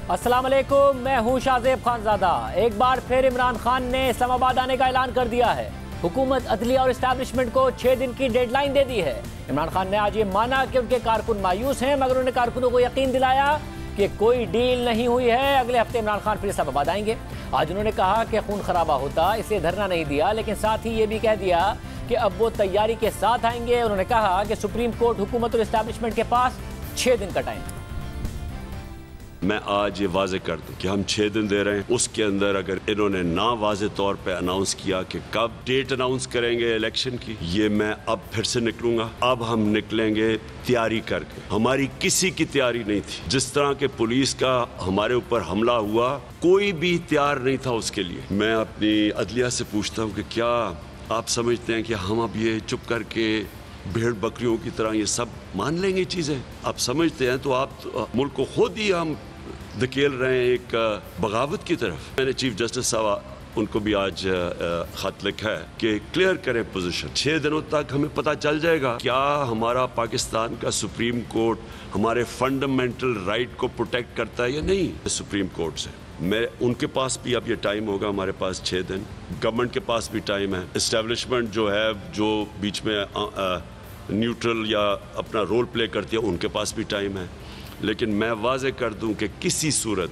अस्सलाम वालेकुम, मैं हूं शाहजेब खानजादा। एक बार फिर इमरान खान ने इस्लामाबाद आने का ऐलान कर दिया है। हुकूमत, अदलिया और इस्टेब्लिशमेंट को 6 दिन की डेडलाइन दे दी है। इमरान खान ने आज ये माना कि उनके कारकुन मायूस हैं, मगर उन्होंने कारकुनों को यकीन दिलाया कि कोई डील नहीं हुई है। अगले हफ्ते इमरान खान फिर इस्लामाबाद आएंगे। आज उन्होंने कहा कि खून खराबा होता, इसलिए धरना नहीं दिया, लेकिन साथ ही ये भी कह दिया कि अब वो तैयारी के साथ आएंगे। उन्होंने कहा कि सुप्रीम कोर्ट, हुकूमत और इस्टेब्लिशमेंट के पास 6 दिन का टाइम है। मैं आज ये वाजे कर दूं कि हम 6 दिन दे रहे हैं। उसके अंदर अगर इन्होंने ना वाजे तौर पे अनाउंस किया कि कब डेट अनाउंस करेंगे इलेक्शन की, ये मैं अब फिर से निकलूंगा। अब हम निकलेंगे तैयारी करके। हमारी किसी की तैयारी नहीं थी। जिस तरह के पुलिस का हमारे ऊपर हमला हुआ, कोई भी तैयार नहीं था उसके लिए। मैं अपनी अदलिया से पूछता हूँ कि क्या आप समझते हैं कि हम अब ये चुप करके भेड़ बकरियों की तरह ये सब मान लेंगे चीज़ें? आप समझते हैं तो आप मुल्क को खुद ही हम धकेल रहे हैं एक बगावत की तरफ। मैंने चीफ जस्टिस साहब उनको भी आज खत लिखा है कि क्लियर करें पोजीशन। 6 दिनों तक हमें पता चल जाएगा क्या हमारा पाकिस्तान का सुप्रीम कोर्ट हमारे फंडामेंटल राइट को प्रोटेक्ट करता है या नहीं। सुप्रीम कोर्ट से मैं उनके पास भी अब ये टाइम होगा, हमारे पास 6 दिन। गवर्नमेंट के पास भी टाइम है। इस्टेब्लिशमेंट जो है, जो बीच में न्यूट्रल या अपना रोल प्ले करती है, उनके पास भी टाइम है। लेकिन मैं वाजे कर दूं कि किसी सूरत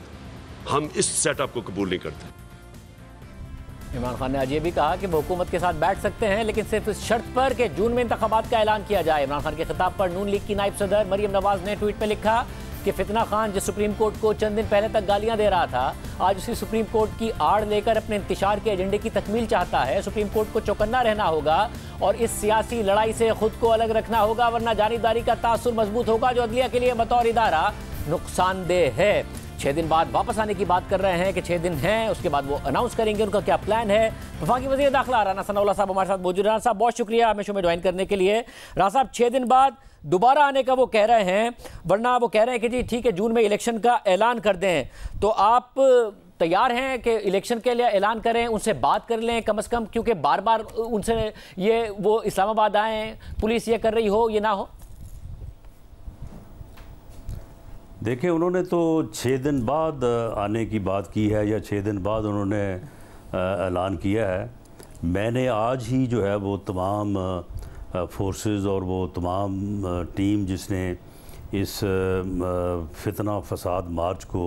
हम इस सेटअप को कबूल नहीं करते। इमरान खान ने आज ये भी कहा कि वो हुकूमत के साथ बैठ सकते हैं, लेकिन सिर्फ इस शर्त पर कि जून में इंतखाबात का ऐलान किया जाए। इमरान खान के खिताब पर नून लीग की नायब सदर मरियम नवाज ने ट्वीट में लिखा कि फितना खान, जो सुप्रीम कोर्ट को चंद दिन पहले तक गालियां दे रहा था, आज उसी सुप्रीम कोर्ट की आड़ लेकर अपने इंतशार के एजेंडे की तकमील चाहता है। सुप्रीम कोर्ट को चौकन्ना रहना होगा और इस सियासी लड़ाई से खुद को अलग रखना होगा, वरना जानिबदारी का तासुर मजबूत होगा, जो अदलिया के लिए बतौर इदारा नुकसानदेह है। 6 दिन बाद वापस आने की बात कर रहे हैं कि 6 दिन हैं, उसके बाद वो अनाउंस करेंगे उनका क्या प्लान है। वफाकी वज़ीर दाखिला राना सनाउल्लाह साहब हमारे साथ मौजूद। राना साहब, बहुत शुक्रिया हमें शो में ज्वाइन करने के लिए। राना साहब, 6 दिन बाद दोबारा आने का वो कह रहे हैं, वरना वो कह रहे हैं कि जी ठीक है, जून में इलेक्शन का ऐलान कर दें। तो आप तैयार हैं कि इलेक्शन के लिए ऐलान करें, उनसे बात कर लें कम से कम, क्योंकि बार बार उनसे ये वो इस्लामाबाद आए, पुलिस ये कर रही हो, ये ना हो? देखिए, उन्होंने तो 6 दिन बाद आने की बात की है, या 6 दिन बाद उन्होंने ऐलान किया है। मैंने आज ही जो है वो तमाम फोर्सेस और वो तमाम टीम जिसने इस फितना फसाद मार्च को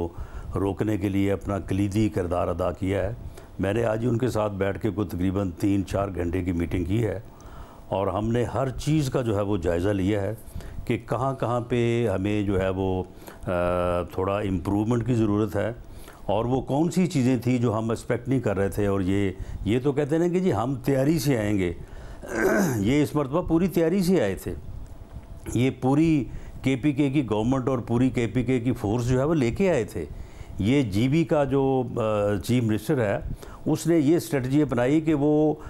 रोकने के लिए अपना कलीदी किरदार अदा किया है, मैंने आज ही उनके साथ बैठ के कोई तकरीबन 3-4 घंटे की मीटिंग की है। और हमने हर चीज़ का जो है वो जायज़ा लिया है कि कहाँ कहाँ पे हमें जो है वो थोड़ा इम्प्रूवमेंट की ज़रूरत है, और वो कौन सी चीज़ें थी जो हम एक्सपेक्ट नहीं कर रहे थे। और ये तो कहते हैं कि जी हम तैयारी से आएंगे, ये इस मरतबा पूरी तैयारी से आए थे। ये पूरी KPK की गवर्नमेंट और पूरी KPK की फोर्स जो है वो लेके आए थे। ये GB का जो चीफ मिनिस्टर है, उसने ये स्ट्रेटजी अपनाई कि वो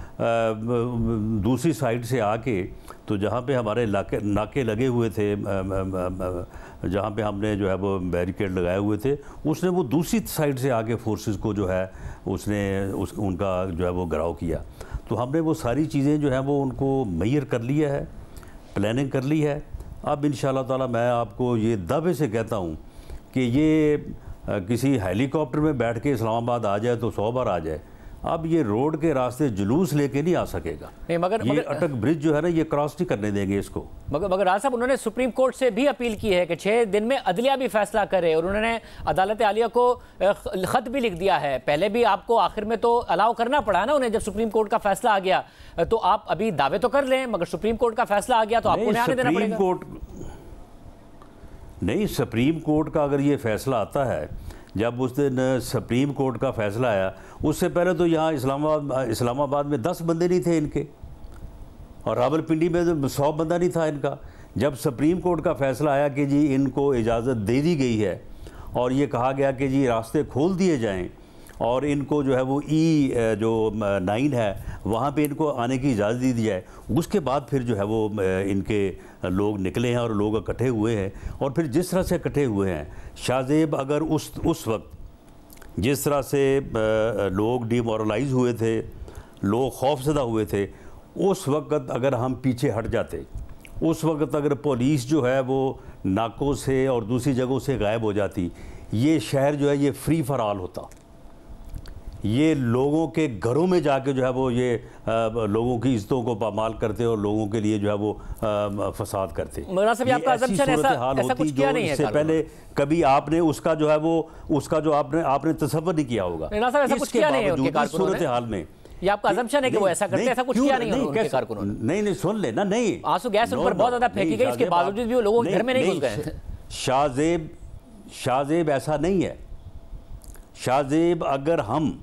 दूसरी साइड से आके, तो जहाँ पे हमारे नाके लगे हुए थे, जहाँ पे हमने जो है वो बैरिकेड लगाए हुए थे, उसने वो दूसरी साइड से आके फोर्सेस को जो है उसने उनका जो है वो घिराव किया। तो हमने वो सारी चीज़ें जो है वो उनको मुहैया कर लिया है, प्लानिंग कर ली है। अब इंशाअल्लाह ताला मैं आपको ये दावे से कहता हूँ कि ये किसी हेलीकॉप्टर में बैठ के इस्लामाबाद आ जाए तो 100 बार आ जाए, अब ये रोड के रास्ते जुलूस लेके नहीं आ सकेगा। नहीं, मगर अटक ब्रिज जो है ना, ये क्रॉस नहीं करने देंगे इसको। मगर राज साहब, उन्होंने सुप्रीम कोर्ट से भी अपील की है कि 6 दिन में अदलिया भी फैसला करे, और उन्होंने अदालत आलिया को खत भी लिख दिया है। पहले भी आपको आखिर में तो अलाउ करना पड़ा ना उन्हें, जब सुप्रीम कोर्ट का फैसला आ गया। तो आप अभी दावे तो कर लें, मगर सुप्रीम कोर्ट का फैसला आ गया तो आपको आने देना पड़ेगा। नहीं, सुप्रीम कोर्ट का अगर ये फैसला आता है, जब उस दिन सुप्रीम कोर्ट का फैसला आया, उससे पहले तो यहाँ इस्लामाबाद में 10 बंदे नहीं थे इनके, और रावलपिंडी में तो 100 बंदा नहीं था इनका। जब सुप्रीम कोर्ट का फैसला आया कि जी इनको इजाज़त दे दी गई है, और ये कहा गया कि जी रास्ते खोल दिए जाएं, और इनको जो है वो जो 9 है वहाँ पे इनको आने की इजाज़त दी जाए, उसके बाद फिर जो है वो इनके लोग निकले हैं और लोग इकट्ठे हुए हैं। और फिर जिस तरह से इकट्ठे हुए हैं शाहजेब, अगर उस वक्त जिस तरह से लोग डिमोरलाइज हुए थे, लोग खौफजदा हुए थे, उस वक्त अगर हम पीछे हट जाते, उस वक्त अगर पुलिस जो है वो नाकों से और दूसरी जगहों से गायब हो जाती, ये शहर जो है ये फ्री फॉर ऑल होता, ये लोगों के घरों में जाके जो है वो ये लोगों की इज्जतों को पामाल करते और लोगों के लिए जो है वो फसाद करते। मौलाना साहब, आपका असम्पशन ऐसा कुछ किया नहीं है? इससे पहले कभी आपने उसका जो है वो उसका जो आपने तसव्वुर नहीं किया होगा। मौलाना साहब, ऐसा कुछ किया नहीं है उनके कारकुनों ने? सूरत हाल में ये आपका असम्पशन है कि वो ऐसा करते हैं? ऐसा कुछ किया नहीं है उनके कारकुनों ने? नहीं, सुन लेना, नहीं, आंसू गैस उन पर बहुत ज्यादा फेंकी गई, इसके बावजूद भी वो लोगों के घर में नहीं घुस गए। शाहजेब ऐसा नहीं है। शाहजेब, अगर हम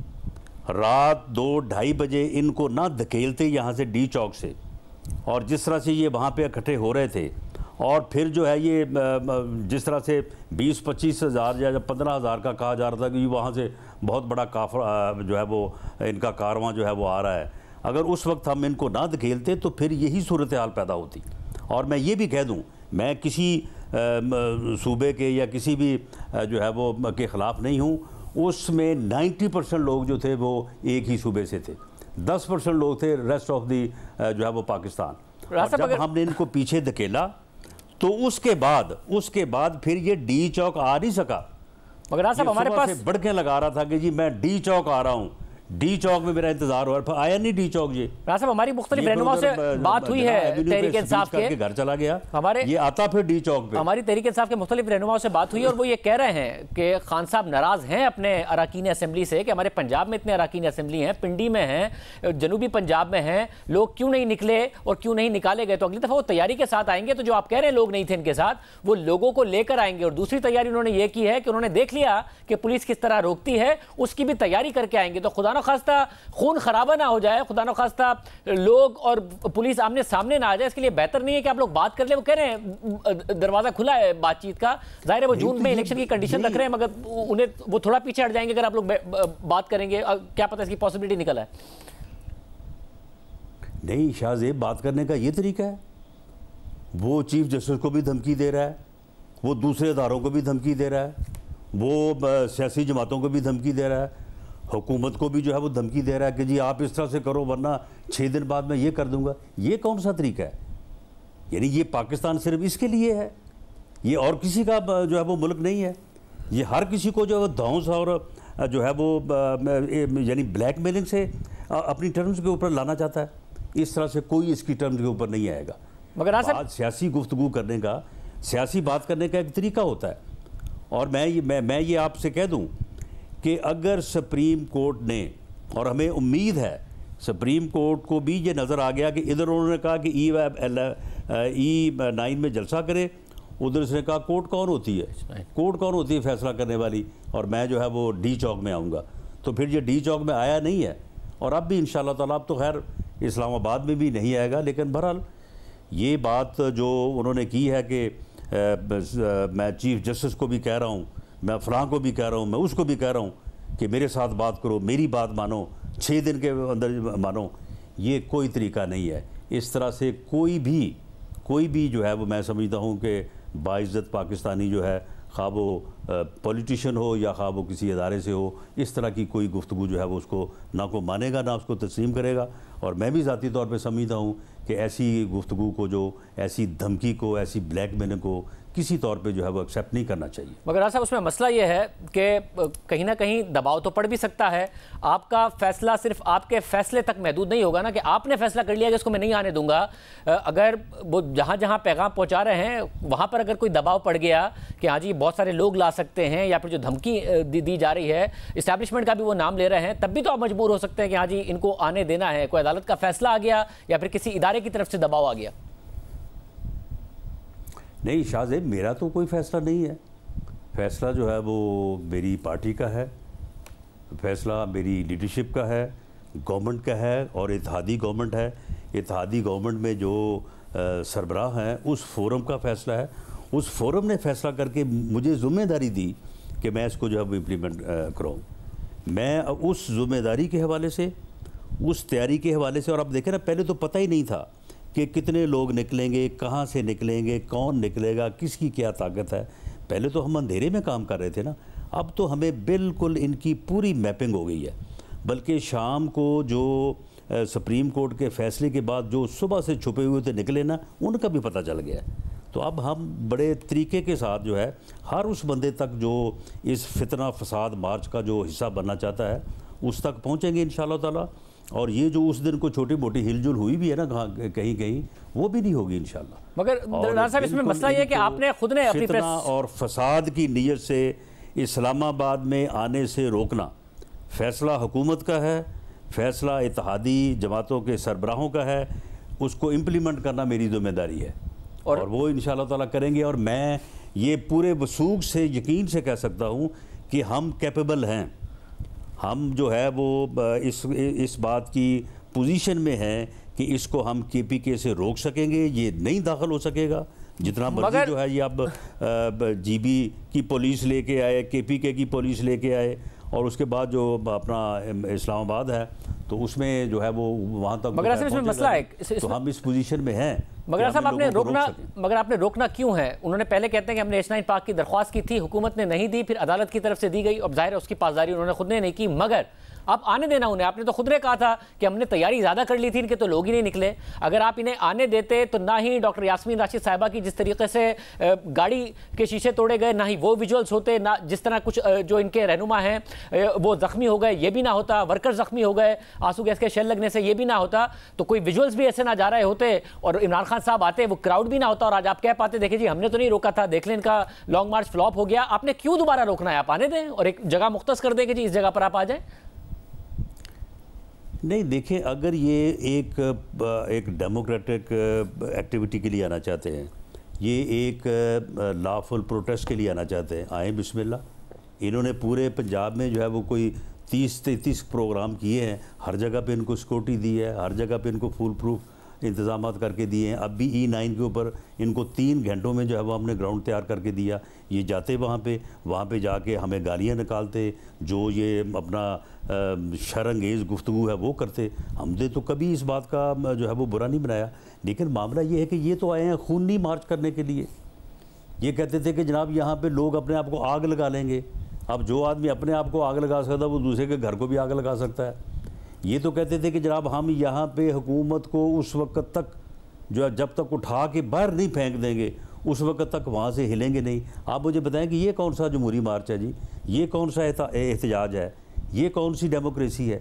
रात 2-2:30 बजे इनको ना धकेलते यहाँ से डी चौक से, और जिस तरह से ये वहाँ पे इकट्ठे हो रहे थे, और फिर जो है ये जिस तरह से 20-25 हज़ार या 15 हज़ार का कहा जा रहा था कि वहाँ से बहुत बड़ा काफिला जो है वो इनका कारवां जो है वो आ रहा है, अगर उस वक्त हम इनको ना धकेलते तो फिर यही सूरत हाल पैदा होती। और मैं ये भी कह दूँ, मैं किसी सूबे के या किसी भी जो है वो के ख़िलाफ़ नहीं हूँ, उसमें 90% लोग जो थे वो एक ही सूबे से थे, 10% लोग थे रेस्ट ऑफ दी जो है वो पाकिस्तान। और जब हमने इनको पीछे धकेला तो उसके बाद फिर ये डी चौक आ नहीं सका। मगर साहब, हमारे पास बढ़ के लगा रहा था कि जी मैं डी चौक आ रहा हूँ, डी चौक में मेरा इंतजार हो रहा है, आया नहीं डी चौक। जी साहब, हमारी मुख्तलिफ रहनुमाओं से बात हुई है, तहरीक इंसाफ के घर चला गया, हमारे ये आता फिर डी चौक पे। हमारी तहरीक इंसाफ के मुख्तलिफ रहनुमाओं से बात हुई और वो ये कह रहे हैं कि खान साहब नाराज हैं अपने अराकीन असेंबली से कि हमारे पंजाब में इतने अराकीन असेंबली हैं, पिंडी में हैं, जनूबी पंजाब में हैं, लोग क्यों नहीं निकले और क्यों नहीं निकाले गए। तो अगली दफा वो तैयारी के साथ आएंगे, तो जो आप कह रहे हैं लोग नहीं थे इनके साथ, वो लोगों को लेकर आएंगे। और दूसरी तैयारी उन्होंने ये की है कि उन्होंने देख लिया कि पुलिस किस तरह रोकती है, उसकी भी तैयारी करके आएंगे। तो खुदा न खास्ता खून खराबा ना हो जाए, खुदा न खास्ता लोग और पुलिस आमने सामने ना आ जाए, इसके लिए बेहतर नहीं है कि आप लोग बात कर ले। वो कह रहे हैं दरवाजा खुला है बातचीत का, जाहिर है वो जून में इलेक्शन की कंडीशन रख रहे हैं, मगर उन्हें वो थोड़ा पीछे हट जाएंगे अगर आप लोग बात करेंगे। क्या पता इसकी पॉसिबिलिटी निकल है। नहीं, शाहजेब, बात करने का ये तरीका है। वो चीफ जस्टिस को भी धमकी दे रहा है, वो दूसरे इदारों को भी धमकी दे रहा है, वो सियासी जमातों को भी धमकी दे रहा है, हुकूमत को भी जो है वो धमकी दे रहा है कि जी आप इस तरह से करो वरना 6 दिन बाद मैं ये कर दूंगा। ये कौन सा तरीका है? यानी ये पाकिस्तान सिर्फ इसके लिए है, ये और किसी का जो है वो मुल्क नहीं है। ये हर किसी को जो है धौंस और जो है वो यानी ब्लैकमेलिंग से अपनी टर्म्स के ऊपर लाना चाहता है। इस तरह से कोई इसकी टर्म्स के ऊपर नहीं आएगा। मगर आज सियासी गुफ्तगू करने का, सियासी बात करने का एक तरीका होता है। और मैं ये आपसे कह दूं कि अगर सुप्रीम कोर्ट ने, और हमें उम्मीद है सुप्रीम कोर्ट को भी ये नज़र आ गया कि इधर उन्होंने कहा कि E9 में जलसा करे, उधर उसने कहा कोर्ट कौन होती है, कोर्ट कौन होती है फैसला करने वाली, और मैं जो है वो डी चौक में आऊँगा। तो फिर ये डी चौक में आया नहीं है, और अब भी इंशाअल्लाह ताला, अब तो खैर इस्लामाबाद में भी नहीं आएगा। लेकिन बहरहाल ये बात जो उन्होंने की है कि मैं चीफ जस्टिस को भी कह रहा हूँ, मैं फ़लाँ को भी कह रहा हूँ, मैं उसको भी कह रहा हूँ कि मेरे साथ बात करो, मेरी बात मानो, 6 दिन के अंदर मानो, ये कोई तरीका नहीं है। इस तरह से कोई भी जो है वो मैं समझता हूँ कि बाइज़्ज़त पाकिस्तानी जो है, खा वो पॉलिटिशियन हो या खा वो किसी इदारे से हो, इस तरह की कोई गुफ्तगू जो है वो उसको ना को मानेगा ना उसको तस्लीम करेगा। और मैं भी ज़ाती तौर पे समझता हूँ कि ऐसी गुफ्तगू को, जो ऐसी धमकी को, ऐसी ब्लैकमेलिंग को किसी तौर पे जो है वो एक्सेप्ट नहीं करना चाहिए। मगर साहब, उसमें मसला ये है कि कहीं ना कहीं दबाव तो पड़ भी सकता है। आपका फैसला सिर्फ आपके फैसले तक महदूद नहीं होगा ना, कि आपने फैसला कर लिया कि इसको मैं नहीं आने दूंगा। अगर वो जहाँ जहाँ पैगाम पहुँचा रहे हैं वहाँ पर अगर कोई दबाव पड़ गया कि हाँ जी बहुत सारे लोग ला सकते हैं, या फिर जो धमकी दी जा रही है, इस्टेब्लिशमेंट का भी वो नाम ले रहे हैं, तब भी तो आप मजबूर हो सकते हैं कि हाँ जी इनको आने देना है। कोई अदालत का फैसला आ गया या फिर किसी इदारे की तरफ से दबाव आ गया। नहीं शाहजेब, मेरा तो कोई फ़ैसला नहीं है। फ़ैसला जो है वो मेरी पार्टी का है, फ़ैसला मेरी लीडरशिप का है, गवर्नमेंट का है, और इत्तेहादी गवर्नमेंट है। इत्तेहादी गवर्नमेंट में जो सरबराह हैं उस फोरम का फ़ैसला है। उस फोरम ने फ़ैसला करके मुझे ज़िम्मेदारी दी कि मैं इसको जो है वो इम्प्लीमेंट कराऊँ। मैं उस ज़िम्मेदारी के हवाले से, उस तैयारी के हवाले से, और अब देखें ना, पहले तो पता ही नहीं था कि कितने लोग निकलेंगे, कहाँ से निकलेंगे, कौन निकलेगा, किसकी क्या ताकत है। पहले तो हम अंधेरे में काम कर रहे थे ना, अब तो हमें बिल्कुल इनकी पूरी मैपिंग हो गई है। बल्कि शाम को जो सुप्रीम कोर्ट के फ़ैसले के बाद जो सुबह से छुपे हुए थे निकले ना, उनका भी पता चल गया। तो अब हम बड़े तरीके के साथ जो है हर उस बंदे तक जो इस फितना फसाद मार्च का जो हिस्सा बनना चाहता है उस तक पहुँचेंगे इंशाअल्लाह ताला। और ये जो उस दिन को छोटी मोटी हिलजुल हुई भी है ना कहीं कहीं, वो भी नहीं होगी इंशाअल्लाह। मगर राना साहब इसमें मसला ये है कि आपने खुद ने अपनी फितना और फसाद की नीयत से इस्लामाबाद में आने से रोकना फ़ैसला हुकूमत का है, फ़ैसला इत्तेहादी जमातों के सरबराहों का है, उसको इम्प्लीमेंट करना मेरी जिम्मेदारी है और वो इंशाअल्लाह ताला करेंगे। और मैं ये पूरे वसूख से यकीन से कह सकता हूँ कि हम कैपेबल हैं, हम जो है वो इस बात की पोजीशन में हैं कि इसको हम KPK से रोक सकेंगे, ये नहीं दाखिल हो सकेगा। जितना मर्जी जो है ये अब GB की पुलिस लेके आए, KPK की पुलिस लेके आए और उसके बाद जो अपना इस्लामाबाद है तो उसमें जो है वो वहाँ तक, मगर इसमें मसला है तो हम इस पोजीशन में हैं। मगर साहब आपने रोकना क्यों है? उन्होंने पहले कहते हैं कि हमने H9 पाक की दरख्वास्त की थी, हुकूमत ने नहीं दी, फिर अदालत की तरफ से दी गई, अब जाहिर है उसकी पासदारी उन्होंने खुद ने नहीं की, मगर आप आने देना उन्हें। आपने तो खुद ने कहा था कि हमने तैयारी ज़्यादा कर ली थी इनके, तो लोग ही नहीं निकले। अगर आप इन्हें आने देते तो ना ही डॉक्टर यास्मीन राशिद साहिबा की जिस तरीके से गाड़ी के शीशे तोड़े गए, ना ही वो विजुअल्स होते, ना जिस तरह कुछ जो इनके रहनुमा हैं वो ज़ख्मी हो गए, ये भी ना होता, वर्कर ज़ख्मी हो गए आंसू गैस के शेल लगने से, ये भी ना होता, तो कोई विजुअल्स भी ऐसे ना जा रहे होते और इमरान खान साहब आते, वो क्राउड भी ना होता और आज आप कह पाते देखिए जी हमने तो नहीं रोका था, देख लें इनका लॉन्ग मार्च फ्लॉप हो गया। आपने क्यों दोबारा रोकना है? आप आने दें और एक जगह मुख्तस कर दें कि जी इस जगह पर आप आ जाएं। नहीं देखें, अगर ये एक डेमोक्रेटिक एक्टिविटी के लिए आना चाहते हैं, ये एक लॉफुल प्रोटेस्ट के लिए आना चाहते हैं, आए बिस्मिल्लाह। इन्होंने पूरे पंजाब में जो है वो कोई 30-33 प्रोग्राम किए हैं, हर जगह पे इनको सिक्योरिटी दी है, हर जगह पे इनको फुल प्रूफ इंतज़ाम करके दिए हैं। अब भी E9 के ऊपर इनको 3 घंटों में जो है वो हमने ग्राउंड तैयार करके दिया। ये जाते वहाँ पे जाके हमें गालियाँ निकालते, जो ये अपना शर्अंगेज़ गुफ्तगू है वो करते। हमने तो कभी इस बात का जो है वो बुरा नहीं बनाया, लेकिन मामला ये है कि ये तो आए हैं खूनी मार्च करने के लिए। ये कहते थे कि जनाब यहाँ पे लोग अपने आप को आग लगा लेंगे। अब जो आदमी अपने आप को आग लगा सकता है वो दूसरे के घर को भी आग लगा सकता है। ये तो कहते थे कि जनाब हम यहाँ पे हुकूमत को उस वक्त तक जो है जब तक उठा के बाहर नहीं फेंक देंगे उस वक्त तक वहाँ से हिलेंगे नहीं। आप मुझे बताएं कि ये कौन सा जमहूरी मार्च है जी? ये कौन सा एहतजाज है? ये कौन सी डेमोक्रेसी है?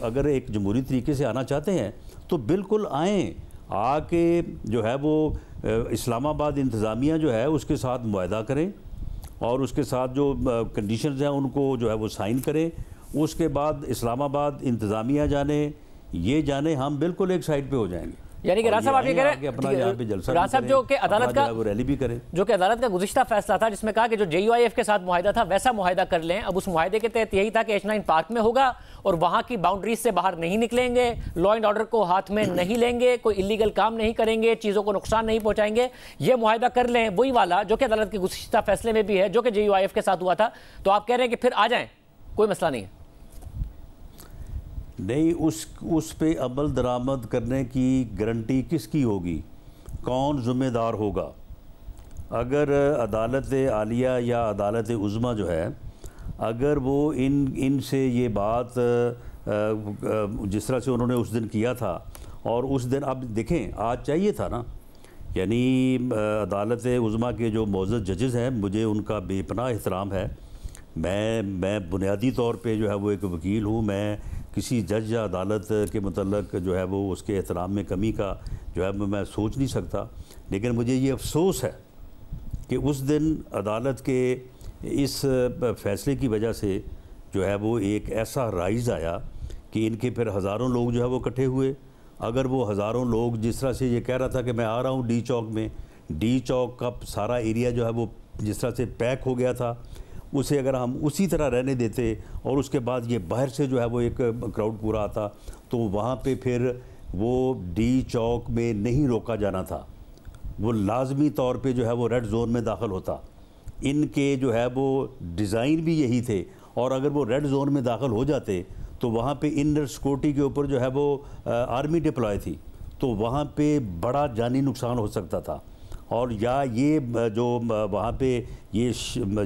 अगर एक जमहूरी तरीके से आना चाहते हैं तो बिल्कुल आएँ, आके जो है वो इस्लामाबाद इंतज़ामिया जो है उसके साथ मुआहदा करें और उसके साथ जो कंडीशंस हैं उनको जो है वो साइन करें। उसके बाद इस्लामाबाद इंतज़ामिया जाने, ये जाने, हम बिल्कुल एक साइड पे हो जाएंगे। यानी कि राज साहब आप ये कह रहे हैं राज साहब जो कि अदालत का रैली भी करें, जो कि अदालत का गुज़िश्ता फैसला था जिसमें कहा कि जो JUIF के साथ मुआहिदा था वैसा मुआहिदा कर लें। अब उस मुआहिदे के तहत यही था कि H9 पार्क में होगा और वहाँ की बाउंड्रीज से बाहर नहीं निकलेंगे, लॉ एंड ऑर्डर को हाथ में नहीं लेंगे, कोई इलीगल काम नहीं करेंगे, चीज़ों को नुकसान नहीं पहुँचाएंगे, ये मुआहिदा कर लें। वही वाला जो कि अदालत के गुज़िश्ता फैसले में भी है, जो कि JUIF के साथ हुआ था। तो आप कह रहे हैं कि फिर आ जाएँ, कोई मसला नहीं है? नहीं, उस पे अमल दरामद करने की गारंटी किसकी होगी? कौन ज़िम्मेदार होगा? अगर अदालत आलिया या अदालत उज़्मा जो है, अगर वो इनसे ये बात जिस तरह से उन्होंने उस दिन किया था और उस दिन अब देखें आज चाहिए था ना, यानी अदालत उज़्मा के जो मोअज़्ज़ज़ जजेस हैं, मुझे उनका बेपनाह एहतराम है। मैं बुनियादी तौर पे जो है वो एक वकील हूँ, मैं किसी जज या अदालत के मतलब जो है वो उसके एहतराम में कमी का जो है मैं सोच नहीं सकता। लेकिन मुझे ये अफसोस है कि उस दिन अदालत के इस फैसले की वजह से जो है वो एक ऐसा राइज़ आया कि इनके फिर हज़ारों लोग जो है वो इकट्ठे हुए। अगर वो हज़ारों लोग जिस तरह से ये कह रहा था कि मैं आ रहा हूँ डी चौक में, डी चौक का सारा एरिया जो है वो जिस तरह से पैक हो गया था, उसे अगर हम उसी तरह रहने देते और उसके बाद ये बाहर से जो है वो एक क्राउड पूरा आता तो वहाँ पे फिर वो डी चौक में नहीं रोका जाना था, वो लाजमी तौर पे जो है वो रेड जोन में दाखिल होता। इनके जो है वो डिज़ाइन भी यही थे और अगर वो रेड जोन में दाखिल हो जाते तो वहाँ पे इनर सिक्योरिटी के ऊपर जो है वो आर्मी डिप्लॉय थी, तो वहाँ पे बड़ा जानी नुकसान हो सकता था। और या ये जो वहाँ पे ये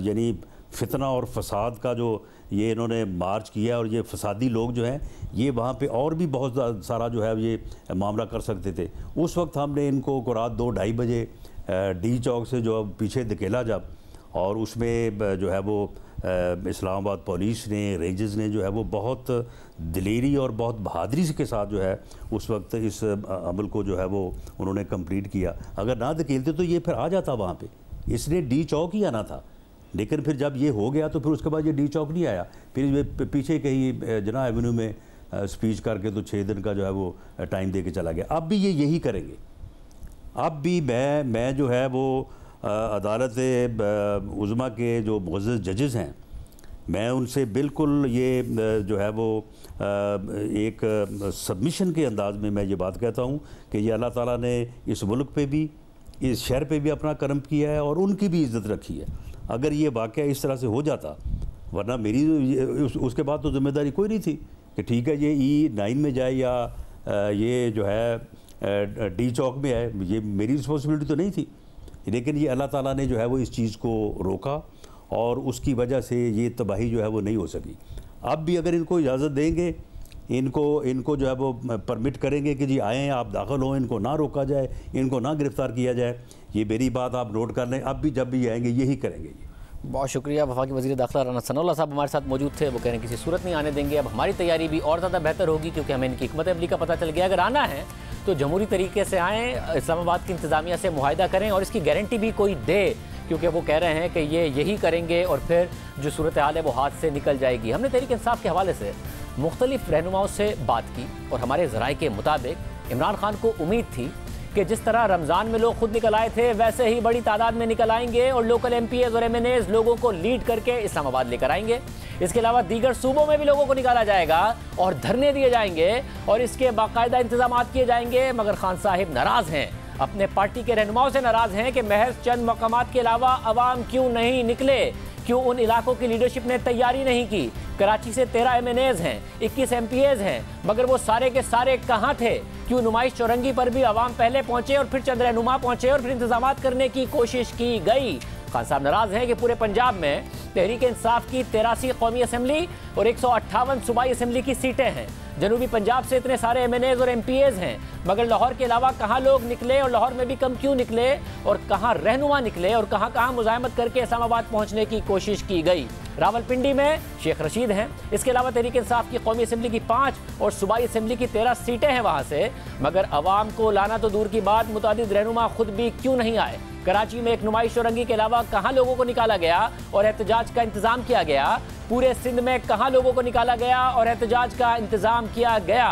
यानी फितना और फसाद का जो ये इन्होंने मार्च किया और ये फसादी लोग जो हैं ये वहाँ पे और भी बहुत सारा जो है ये मामला कर सकते थे। उस वक्त हमने इनको को रात 2-2:30 बजे डी चौक से जो पीछे धकेला जब, और उसमें जो है वो इस्लामाबाद पुलिस ने, रेंजर्स ने जो है वो बहुत दिलेरी और बहुत बहादुरी के साथ जो है उस वक्त इस अमल को जो है वो उन्होंने कंप्लीट किया। अगर ना धकेलते तो ये फिर आ जाता वहाँ पे, इसने डी चौक ही आना था। लेकिन फिर जब ये हो गया तो फिर उसके बाद ये डी चौक नहीं आया, फिर ये पीछे कहीं जना एवेन्यू में स्पीच करके तो 6 दिन का जो है वो टाइम दे के चला गया। अब भी ये यही करेंगे। अब भी मैं जो है वो अदालत उज़्मा के जो मुअज़्ज़ज़ जजेस हैं, मैं उनसे बिल्कुल ये जो है वो एक सबमिशन के अंदाज़ में मैं ये बात कहता हूँ कि ये अल्लाह ताला ने इस मुल्क पे भी, इस शहर पे भी अपना करम किया है और उनकी भी इज़्ज़त रखी है। अगर ये वाक़या इस तरह से हो जाता, वरना मेरी उसके बाद तो ज़िम्मेदारी कोई नहीं थी कि ठीक है ये E9 में जाए या ये जो है डी चौक में आए, ये मेरी रिस्पॉन्सिबिलिटी तो नहीं थी। लेकिन ये अल्लाह ताला ने जो है वो इस चीज़ को रोका और उसकी वजह से ये तबाही जो है वो नहीं हो सकी। अब भी अगर इनको इजाज़त देंगे, इनको जो है वो परमिट करेंगे कि जी आएँ आप दाखिल हों, इनको ना रोका जाए, इनको ना गिरफ़्तार किया जाए, ये मेरी बात आप नोट कर लें। अब भी जब भी आएंगे यही करेंगे। बहुत शुक्रिया। वफाकी वज़ीर दाखिला राना सनाउल्लाह साहब हमारे साथ मौजूद थे। वो कह रहे हैं किसी सूरत नहीं आने देंगे। अब हमारी तैयारी भी और ज़्यादा बेहतर होगी क्योंकि हमें इनकी हिकमत अमली का पता चल गया। अगर आना है तो जमहूरी तरीके से आएँ, इस्लामाबाद की इंतज़ामिया से मुआहिदा करें और इसकी गारंटी भी कोई दे, क्योंकि वो कह रहे हैं कि ये यही करेंगे और फिर जो सूरत हाल है वो हाथ से निकल जाएगी। हमने तहरीक इंसाफ के हवाले से मुख्तलिफ रहनुमाओं से बात की और हमारे ज़राए के मुताबिक इमरान खान को उम्मीद थी कि जिस तरह रमज़ान में लोग खुद निकल आए थे वैसे ही बड़ी तादाद में निकल आएंगे और लोकल MPs और MNAs लोगों को लीड करके इस्लामाबाद लेकर आएंगे। इसके अलावा दीगर सूबों में भी लोगों को निकाला जाएगा और धरने दिए जाएंगे और इसके बाकायदा इंतजाम किए जाएंगे। मगर खान साहिब नाराज़ हैं, अपने पार्टी के रहनुमाओं से नाराज़ हैं कि महज चंद मकामात के अलावा अवाम क्यों नहीं निकले, क्यों उन इलाकों की लीडरशिप ने तैयारी नहीं की। कराची से 13 MNAs हैं, 21 MPs हैं, मगर वो सारे के सारे कहाँ थे? क्यों नुमाइश चौरंगी पर भी अवाम पहले पहुंचे और फिर चंद रहनुमा पहुंचे और फिर इंतजाम करने की कोशिश की गई। खान साहब नाराज हैं कि पूरे पंजाब में तहरीक इंसाफ की 83 कौमी असम्बली और 158 सूबाई असम्बली की सीटें हैं। जनूबी पंजाब से इतने सारे MNAs और MPs हैं, मगर लाहौर के अलावा कहाँ लोग निकले और लाहौर में भी कम क्यों निकले और कहाँ रहनुमा निकले और कहाँ कहाँ मुज़ाहमत करके इस्लामाबाद पहुँचने की कोशिश की गई। रावलपिंडी में शेख रशीद हैं, इसके अलावा तहरीक इंसाफ की कौमी असम्बली की 5 और सूबाई असम्बली की 13 सीटें हैं वहाँ से, मगर अवाम को लाना तो दूर की बात, मुतादिद रहनुमा खुद भी क्यों नहीं आए। कराची में एक नुमाइश चौरंगी के अलावा कहाँ लोगों को निकाला गया और एहतजाज का इंतज़ाम किया गया? पूरे सिंध में कहाँ लोगों को निकाला गया और एहतजाज का इंतज़ाम किया गया?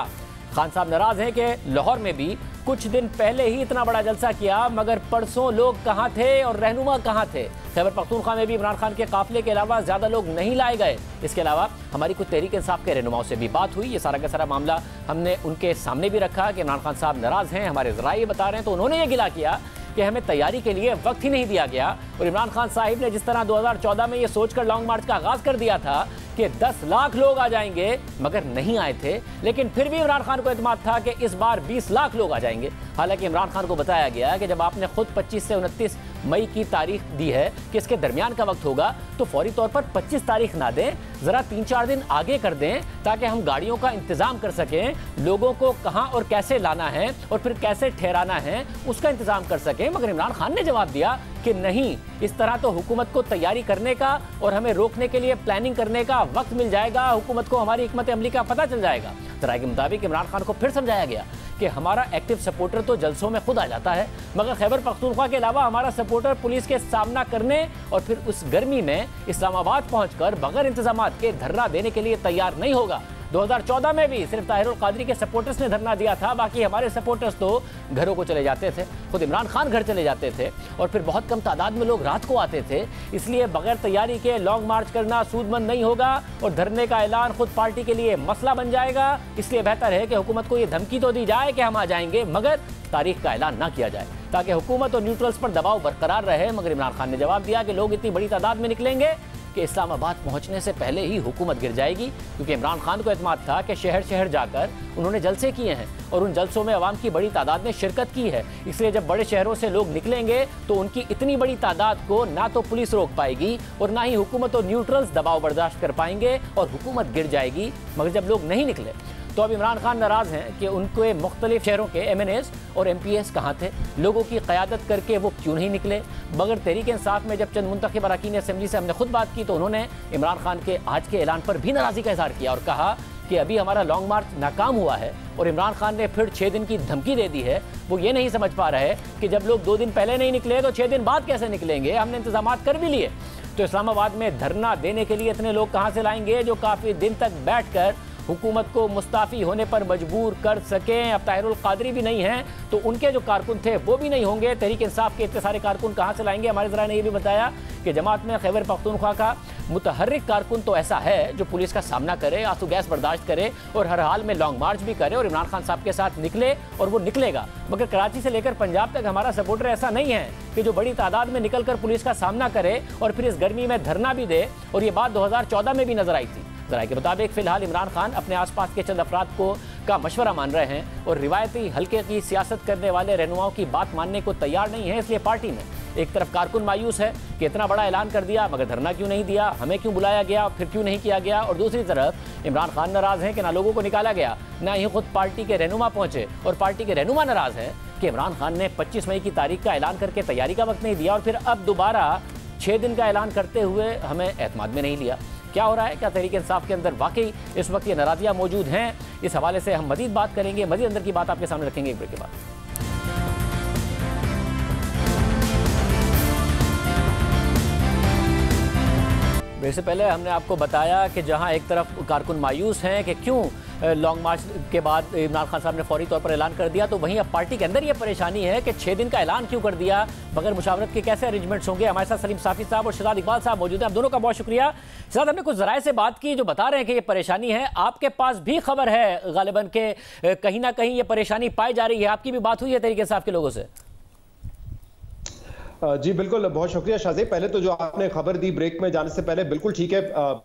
खान साहब नाराज़ हैं कि लाहौर में भी कुछ दिन पहले ही इतना बड़ा जलसा किया, मगर परसों लोग कहाँ थे और रहनुमा कहाँ थे? खैबर पख्तूनख्वा में भी इमरान खान के काफिले के अलावा ज़्यादा लोग नहीं लाए गए। इसके अलावा हमारी कुछ तहरीक इंसाफ के रहनुमाओं से भी बात हुई। ये सारा का सारा मामला हमने उनके सामने भी रखा कि इमरान खान साहब नाराज़ हैं, हमारे ज़राए ये बता रहे हैं। तो उन्होंने ये गिला किया कि हमें तैयारी के लिए वक्त ही नहीं दिया गया और इमरान खान साहिब ने जिस तरह 2014 में ये सोचकर लॉन्ग मार्च का आगाज़ कर दिया था कि 10 लाख लोग आ जाएंगे, मगर नहीं आए थे। लेकिन फिर भी इमरान खान को एतमाद था कि इस बार 20 लाख लोग आ जाएंगे। हालांकि इमरान खान को बताया गया कि जब आपने खुद 25 से 29 मई की तारीख दी है कि इसके दरमियान का वक्त होगा, तो फौरी तौर पर 25 तारीख ना दें, ज़रा 3-4 दिन आगे कर दें ताकि हम गाड़ियों का इंतज़ाम कर सकें, लोगों को कहाँ और कैसे लाना है और फिर कैसे ठहराना है उसका इंतज़ाम कर सकें। मगर इमरान खान ने जवाब दिया कि नहीं, इस तरह तो हुकूमत को तैयारी करने का और हमें रोकने के लिए प्लानिंग करने का वक्त मिल जाएगा, हुकूमत को हमारी हिकमत अमली का पता चल जाएगा। ज़राए के मुताबिक इमरान खान को फिर समझाया गया कि हमारा एक्टिव सपोर्टर तो जलसों में खुद आ जाता है, मगर खैबर पख्तूनख्वा के अलावा हमारा सपोर्टर पुलिस के सामना करने और फिर उस गर्मी में इस्लामाबाद पहुंचकर बगैर इंतजामात के धरना देने के लिए तैयार नहीं होगा। 2014 में भी सिर्फ ताहिरुल कादरी के सपोर्टर्स ने धरना दिया था, बाकी हमारे सपोर्टर्स तो घरों को चले जाते थे, खुद इमरान खान घर चले जाते थे और फिर बहुत कम तादाद में लोग रात को आते थे। इसलिए बगैर तैयारी के लॉन्ग मार्च करना सूदमंद नहीं होगा और धरने का ऐलान खुद पार्टी के लिए मसला बन जाएगा। इसलिए बेहतर है कि हुकूमत को ये धमकी तो दी जाए कि हम आ जाएंगे, मगर तारीख का ऐलान ना किया जाए ताकि हुकूमत और न्यूट्रल्स पर दबाव बरकरार रहे। मगर इमरान खान ने जवाब दिया कि लोग इतनी बड़ी तादाद में निकलेंगे कि इस्लामाबाद पहुंचने से पहले ही हुकूमत गिर जाएगी, क्योंकि इमरान खान को एतमाद था कि शहर शहर जाकर उन्होंने जलसे किए हैं और उन जलसों में अवाम की बड़ी तादाद ने शिरकत की है। इसलिए जब बड़े शहरों से लोग निकलेंगे तो उनकी इतनी बड़ी तादाद को ना तो पुलिस रोक पाएगी और ना ही हुकूमत और न्यूट्रल्स दबाव बर्दाश्त कर पाएंगे और हुकूमत गिर जाएगी। मगर जब लोग नहीं निकले तो अब इमरान खान नाराज हैं कि उनके मुख्तलिफ शहरों के MNAs और MPAs कहाँ थे, लोगों की क़यादत करके वो क्यों नहीं निकले। मगर तहरीक इंसाफ में जब चंद मुंतखब अरकान असेंबली से हमने खुद बात की तो उन्होंने इमरान खान के आज के ऐलान पर भी नाराज़गी का इजहार किया और कहा कि अभी हमारा लॉन्ग मार्च नाकाम हुआ है और इमरान खान ने फिर 6 दिन की धमकी दे दी है। वो ये नहीं समझ पा रहे कि जब लोग 2 दिन पहले नहीं निकले तो 6 दिन बाद कैसे निकलेंगे, हमने इंतजाम कर भी लिए। तो इस्लामाबाद में धरना देने के लिए इतने लोग कहाँ से लाएंगे जो काफ़ी दिन तक बैठ कर हुकूमत को मुस्ताफ़ी होने पर मजबूर कर सकें। अब ताहिरुल कादरी भी नहीं हैं तो उनके जो कारकुन थे वो भी नहीं होंगे। तहरीक इंसाफ के इतने सारे कारकुन कहाँ से लाएंगे। हमारे ज़रा ने यह भी बताया कि जमात में खैबर पख्तूनख्वा का मुतहर्रिक कारकुन तो ऐसा है जो पुलिस का सामना करे, आंसू गैस बर्दाश्त करे और हर हाल में लॉन्ग मार्च भी करे और इमरान खान साहब के साथ निकले और वो निकलेगा। मगर कराची से लेकर पंजाब तक हमारा सपोर्टर ऐसा नहीं है कि जो बड़ी तादाद में निकल कर पुलिस का सामना करे और फिर इस गर्मी में धरना भी दे। और ये बात 2014 में भी नजर आई थी। ज़राए के मुताबिक फिलहाल इमरान खान अपने आसपास के चंद अफराद का मशवरा मान रहे हैं और रिवायती हल्के की सियासत करने वाले रहनुमाओं की बात मानने को तैयार नहीं है। इसलिए पार्टी में एक तरफ कारकुन मायूस है कि इतना बड़ा ऐलान कर दिया मगर धरना क्यों नहीं दिया, हमें क्यों बुलाया गया, फिर क्यों नहीं किया गया। और दूसरी तरफ इमरान खान नाराज हैं कि ना लोगों को निकाला गया, ना ही खुद पार्टी के रहनुमा पहुंचे और पार्टी के रहनुमा नाराज हैं कि इमरान खान ने 25 मई की तारीख का ऐलान करके तैयारी का वक्त नहीं दिया और फिर अब दोबारा 6 दिन का ऐलान करते हुए हमें एतमाद में नहीं लिया। क्या हो रहा है, क्या तहरीक इंसाफ के अंदर वाकई इस वक्त ये नाराजियाँ मौजूद हैं? इस हवाले से हम मजीद बात करेंगे, मजीद अंदर की बात आपके सामने रखेंगे एक ब्रेक के बाद। इससे पहले हमने आपको बताया कि जहां एक तरफ कारकुन मायूस हैं कि क्यों लॉन्ग मार्च के बाद इमरान खान साहब ने फौरी तौर पर ऐलान कर दिया, तो वहीं अब पार्टी के अंदर ये परेशानी है कि 6 दिन का ऐलान क्यों कर दिया, बगैर मुशावरत के कैसे अरेंजमेंट्स होंगे। हमारे साथ सलीम साफी साहब और शहजाद इकबाल साहब मौजूद हैं। आप दोनों का बहुत शुक्रिया। शहजाद, हमने कुछ ज़राए से बात की जो बता रहे हैं कि ये परेशानी है, आपके पास भी खबर है गालिबन के कहीं ना कहीं ये परेशानी पाई जा रही है, आपकी भी बात हुई है तहरीक इंसाफ के लोगों से? जी बिल्कुल, बहुत शुक्रिया शाहज़ेब। पहले तो जो आपने खबर दी ब्रेक में जाने से पहले, बिल्कुल ठीक है।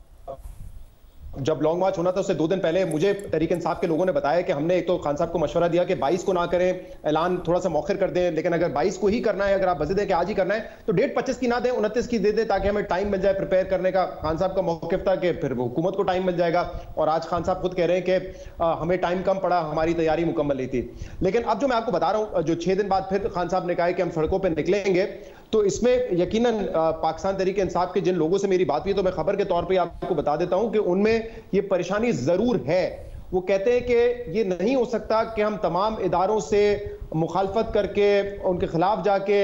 जब लॉन्ग मार्च होना था उससे 2 दिन पहले मुझे तहरीक इंसाफ के लोगों ने बताया कि हमने एक तो खान साहब को मशवरा दिया कि 22 को ना करें, ऐलान थोड़ा सा मौखर कर दें, लेकिन अगर 22 को ही करना है, अगर आप वजह दें कि आज ही करना है तो डेट 25 की ना दें, 29 की दे दें ताकि हमें टाइम मिल जाए प्रिपेयर करने का। खान साहब का मौक़िफ़ था कि फिर हुकूमत को टाइम मिल जाएगा और आज खान साहब खुद कह रहे हैं कि हमें टाइम कम पड़ा, हमारी तैयारी मुकम्मल नहीं थी। लेकिन अब जो मैं आपको बता रहा हूँ, जो 6 दिन बाद फिर खान साहब ने कहा है कि हम सड़कों पर निकलेंगे, तो इसमें यकीनन पाकिस्तान तहरीक इंसाफ के जिन लोगों से मेरी बात हुई तो मैं खबर के तौर पे आपको बता देता हूं कि उनमें ये परेशानी जरूर है। वो कहते हैं कि ये नहीं हो सकता कि हम तमाम इदारों से मुखालफत करके, उनके खिलाफ जाके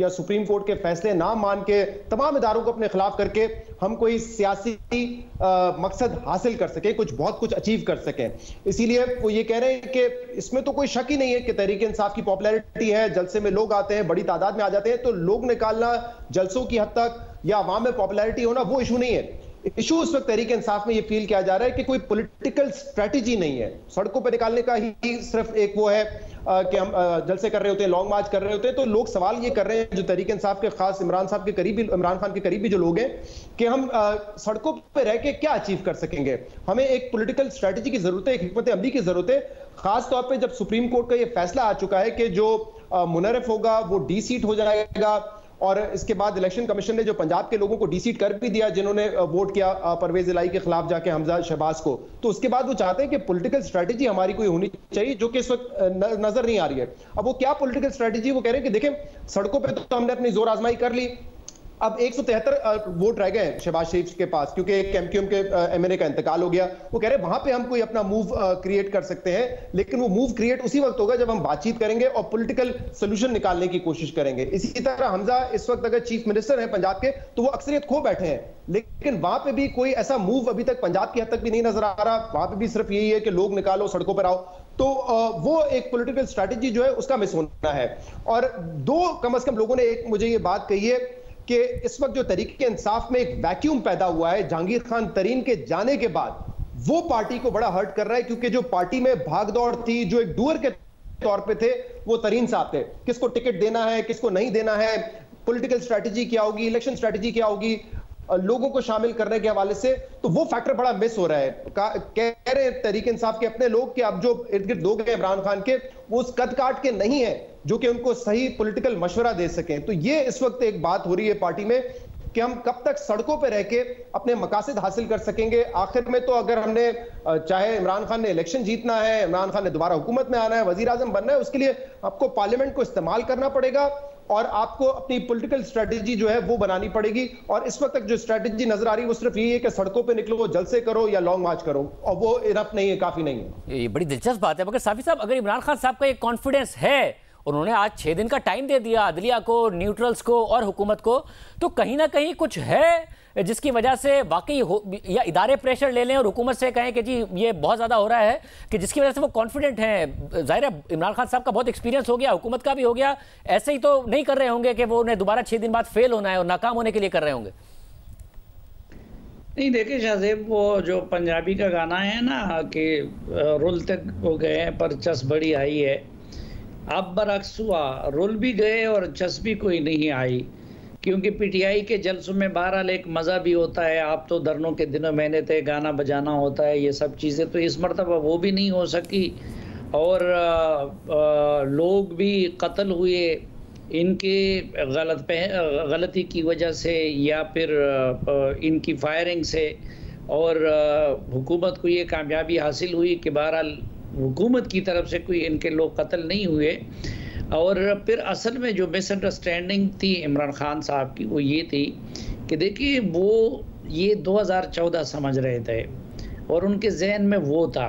या सुप्रीम कोर्ट के फैसले ना मान के, तमाम इदारों को अपने खिलाफ करके हम कोई सियासी मकसद हासिल कर सकें, बहुत कुछ अचीव कर सकें। इसीलिए वो ये कह रहे हैं कि इसमें तो कोई शक ही नहीं है कि तहरीक इंसाफ की पॉपुलैरिटी है, जलसे में लोग आते हैं, बड़ी तादाद में आ जाते हैं, तो लोग निकालना जलसों की हद तक या अवाम में पॉपुलैरिटी होना वो इशू नहीं है। इशू उस वक्त तहरीक इंसाफ में ये फील किया जा रहा है कि कोई पॉलिटिकल स्ट्रेटजी नहीं है, सड़कों पर निकालने का ही सिर्फ एक वो है कि हम जलसे कर रहे होते हैं, लॉन्ग मार्च कर रहे होते हैं। तो लोग सवाल ये कर रहे हैं, जो तहरीक इंसाफ के खास इमरान साहब के करीबी, इमरान खान के करीबी जो लोग हैं, कि हम सड़कों पर रह के क्या अचीव कर सकेंगे। हमें एक पॉलिटिकल स्ट्रेटजी की जरूरत है, एक हिकमत अमली की जरूरत है, खास तौर पर जब सुप्रीम कोर्ट का ये फैसला आ चुका है कि जो मुनर्रिफ होगा वो डी सीट हो जाएगा। और इसके बाद इलेक्शन कमीशन ने जो पंजाब के लोगों को डीसीट कर भी दिया जिन्होंने वोट किया परवेज इलाही के खिलाफ जाके हमजा शहबाज को, तो उसके बाद वो चाहते हैं कि पॉलिटिकल स्ट्रेटजी हमारी कोई होनी चाहिए जो कि इस वक्त नजर नहीं आ रही है। अब वो क्या पॉलिटिकल स्ट्रेटजी, वो कह रहे हैं कि देखें सड़कों पे तो हमने अपनी जोर आजमाई कर ली, अब 173 वोट रह गए शहबाज शरीफ के पास क्योंकि एमक्यूएम के एमएनए का इंतकाल हो गया। वो कह रहे हैं वहां पे हम कोई अपना मूव क्रिएट कर सकते हैं, लेकिन वो मूव क्रिएट उसी वक्त होगा जब हम बातचीत करेंगे और पॉलिटिकल सोल्यूशन निकालने की कोशिश करेंगे। इसी तरह हमजा इस वक्त अगर चीफ मिनिस्टर हैं पंजाब के तो वो अक्सरियत खो बैठे हैं, लेकिन वहां पे भी कोई ऐसा मूव अभी तक पंजाब की हद तक भी नहीं नजर आ रहा। वहां पे भी सिर्फ यही है कि लोग निकालो, सड़कों पर आओ। तो वो एक पॉलिटिकल स्ट्रैटेजी जो है उसका मिस होना है। और कम से कम लोगों ने एक मुझे ये बात कही है कि इस वक्त जो तहरीक इंसाफ में एक वैक्यूम पैदा हुआ है जहांगीर खान तरीन के जाने के बाद, वो पार्टी को बड़ा हर्ट कर रहा है, क्योंकि जो पार्टी में भागदौड़ थी, जो एक डूअर के तौर पे थे, वो तरीन साहब थे। किसको टिकट देना है, किसको नहीं देना है, पॉलिटिकल स्ट्रैटेजी क्या होगी, इलेक्शन स्ट्रैटेजी क्या होगी, लोगों को शामिल करने के हवाले से, तो वो फैक्टर बड़ा मिस हो रहा है। कह रहे हैं तहरीक इंसाफ के अपने लोग कि अब जो इर्द गिर्द लोग हैं इमरान खान के, वो उस कद काट के नहीं है जो कि उनको सही पॉलिटिकल मशवरा दे सकें। तो ये इस वक्त एक बात हो रही है पार्टी में कि हम कब तक सड़कों पे रह के अपने मकासद हासिल कर सकेंगे। आखिर में तो अगर हमने चाहे इमरान खान ने इलेक्शन जीतना है, इमरान खान ने दोबारा हुकूमत में आना है, वजीर आजम बनना है, उसके लिए आपको पार्लियामेंट को इस्तेमाल करना पड़ेगा और आपको अपनी पॉलिटिकल स्ट्रेटेजी जो है वो बनानी पड़ेगी। और इस वक्त तक जो स्ट्रेटेजी नजर आ रही है वो सिर्फ यही है कि सड़कों पे निकलो, जलसे करो या लॉन्ग मार्च करो, और वो इनफ नहीं है, काफी नहीं है। ये बड़ी दिलचस्प बात है। मगर साफी साहब, अगर इमरान खान साहब का ये कॉन्फिडेंस है, उन्होंने आज 6 दिन का टाइम दे दिया अदलिया को, न्यूट्रल्स को और हुकूमत को, तो कहीं ना कहीं कुछ है जिसकी वजह से वाकई या इदारे प्रेशर ले लें और हुकूमत से कहें कि जी ये बहुत ज़्यादा हो रहा है, कि जिसकी वजह से वो कॉन्फिडेंट हैं। ज़ाहिर है इमरान खान साहब का बहुत एक्सपीरियंस हो गया, हुकूमत का भी हो गया, ऐसे ही तो नहीं कर रहे होंगे कि वो उन्हें दोबारा 6 दिन बाद फेल होना है और नाकाम होने के लिए कर रहे होंगे। नहीं, देखिए शाहजेब, वो जो पंजाबी का गाना है ना कि रुल तक हो गए पर चस बड़ी आई है, अब बरक्स हुआ, रुल भी गए और चस भी कोई नहीं आई। क्योंकि पीटीआई के जलसों में बहरहाल एक मज़ा भी होता है, आप तो धरनों के दिनों महीने थे, गाना बजाना होता है, ये सब चीज़ें, तो इस मरतबा वो भी नहीं हो सकी। और लोग भी कत्ल हुए इनके गलती की वजह से या फिर इनकी फायरिंग से, और हुकूमत को ये कामयाबी हासिल हुई कि बहरहाल हुकूमत की तरफ से कोई इनके लोग कत्ल नहीं हुए। और फिर असल में जो मिसअंडरस्टैंडिंग थी इमरान खान साहब की वो ये थी कि देखिए वो ये 2014 समझ रहे थे और उनके जहन में वो था।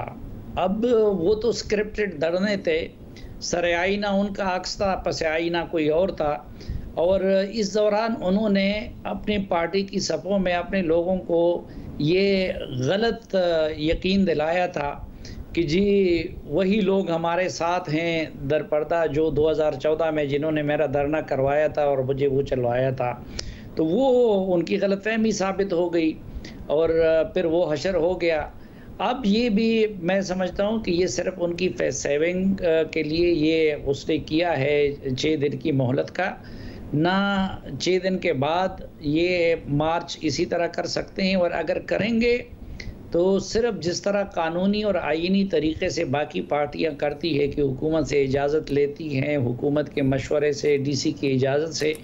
अब वो तो स्क्रिप्टेड धरने थे, सरे आईना उनका अक्स था, पसे आईना कोई और था। और इस दौरान उन्होंने अपनी पार्टी की सफ़ों में अपने लोगों को ये गलत यकीन दिलाया था कि जी वही लोग हमारे साथ हैं दरपर्दा जो 2014 में जिन्होंने मेरा धरना करवाया था और मुझे वो चलवाया था। तो वो उनकी गलतफहमी साबित हो गई और फिर वो हशर हो गया। अब ये भी मैं समझता हूँ कि ये सिर्फ उनकी फेस सेविंग के लिए ये उसने किया है 6 दिन की मोहलत का, ना 6 दिन के बाद ये मार्च इसी तरह कर सकते हैं। और अगर करेंगे तो सिर्फ जिस तरह कानूनी और आईनी तरीके से बाकी पार्टियां करती है कि हुकूमत से इजाज़त लेती हैं, हुकूमत के मशवरे से, डीसी की इजाज़त से,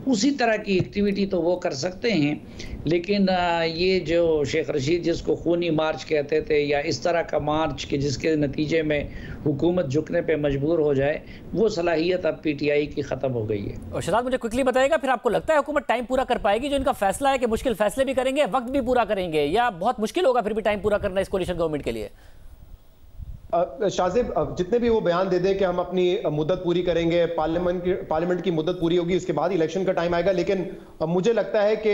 उसी तरह की एक्टिविटी तो वो कर सकते हैं। लेकिन ये जो शेख रशीद जिसको खूनी मार्च कहते थे या इस तरह का मार्च कि जिसके नतीजे में हुकूमत झुकने पे मजबूर हो जाए, वो सलाहियत अब पीटीआई की ख़त्म हो गई है। और शहजाद मुझे क्विकली बताइएगा, फिर आपको लगता है हुकूमत टाइम पूरा कर पाएगी? जो इनका फैसला है कि मुश्किल फैसले भी करेंगे, वक्त भी पूरा करेंगे, या बहुत मुश्किल होगा फिर भी टाइम पूरा करना इस कोalition गवर्नमेंट के लिए? शाहजेब, जितने भी वो बयान दे दें कि हम अपनी मुद्दत पूरी करेंगे, पार्लियामेंट की मुद्दत पूरी होगी, उसके बाद इलेक्शन का टाइम आएगा, लेकिन मुझे लगता है कि